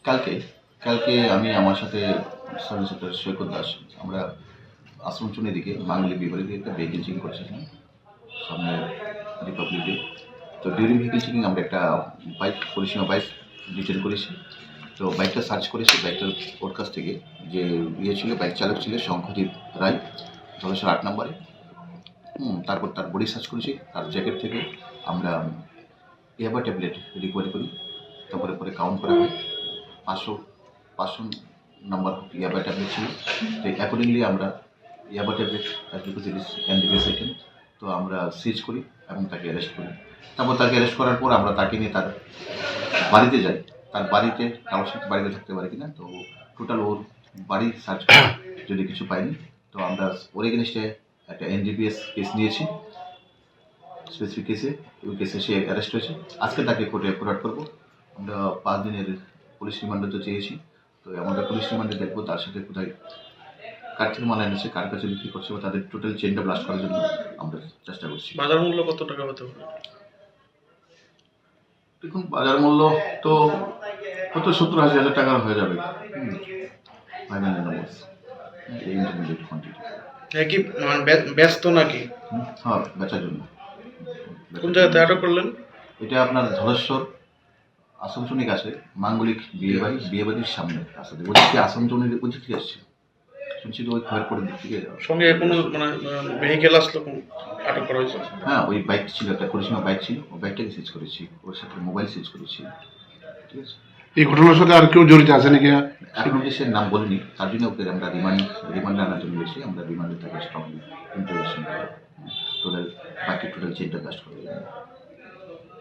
কালকে কালকে আমি আমার সাথে সাব ইন্সপেক্টর সৈকত দাস আমরা আশ্রমচুনের দিকে বাঙালি বিবাহের দিকে একটা ভেহিকেল চেকিং করছিলাম সামনে রিপাবলিক ডে। তো ডিউরিং ভেহিকেল চেকিং আমরা একটা বাইক পরিসীমা বাইক ডিটেন করেছি। তো বাইকটা সার্চ করেছি, বাইকটার ওর কাছ থেকে যে ছিল বাইক চালক ছিল শঙ্খদীপ রায়, 8 নম্বরে। তারপর তার বডি সার্চ করেছি, তার জ্যাকেট থেকে আমরা ইয়াবা ট্যাবলেট রিকভারি করি। তারপরে পরে কাউন্ট করা হয় 500 নাম্বার ইয়াবা ট্যাবলেট ছিল। তো অ্যাকর্ডিংলি আমরা ইয়াবা ট্যাবলেট এনডিপিএস আইটেম তো আমরা সিজ করি এবং তাকে অ্যারেস্ট করি। তারপর তাকে অ্যারেস্ট করার পর আমরা তাকে নিয়ে তার বাড়িতে যাই। তার বাড়িতে কারোর সাথে বাড়িতে থাকতে পারে কিনা, তো টোটাল ওর বাড়ি সার্চ করি, যদি কিছু পাইনি তো আমরা ওর এগেনস্টে একটা এনডিপিএস কেস নিয়েছি স্পেসিফিক কেসে। ওই কেসে সে অ্যারেস্ট হয়েছে। আজকে তাকে কোর্টে ফরওয়ার্ড করবো। আমরা 5 দিনের পুলিশ রিমান্ডে তো চেয়েছি। তো আমাদের পুলিশ রিমান্ডে দেখবো তার সাথে কোথায় কার থেকে মাল এনেছে, কার কাছে বিক্রি করছে, বা তাদের টোটাল চেনটা ব্লাস্ট করার জন্য আমরা চেষ্টা করছি। বাজার মূল্য কত টাকা হতে পারে? দেখুন, বাজার মূল্য তো কত 70-80 হাজার টাকার হয়ে যাবে। 5 মিলিয়ন নম্বর এই ইন্টারমিডিয়েট কোয়ান্টিটি। কি মানে ব্যস্ত নাকি? হ্যাঁ, বেচার জন্য। কোন জায়গাতে আটক করলেন? এটা আপনার ধলেশ্বর আসানসোনিক আছে, মাঙ্গলিক বিয়েবাড়ির সামনে আসলে ওদিকে আসানসোনির ওদিক থেকে আসছে শুনছি, তো ওই খয়েরপুরের দিক থেকে যাওয়া। সঙ্গে কোনো মানে ভেহিকেল আসলো আটক করা হয়েছে? হ্যাঁ, ওই বাইক ছিল, একটা পরিসীমা বাইক ছিল, ওই বাইকটাকে সিজ করেছি, ওর সাথে মোবাইল সিজ করেছি। ঠিক আছে, এই ঘটনার সাথে আর কেউ জড়িত আছে নাকি? এখন অব্দি সে নাম বলিনি, তার জন্য ওকে আমরা রিমান্ডে আনার জন্য গেছি। আমরা রিমান্ডে তাকে স্ট্রংলি ইন্টারোগেশন করে টোটাল চেনটা ব্লাস্ট করে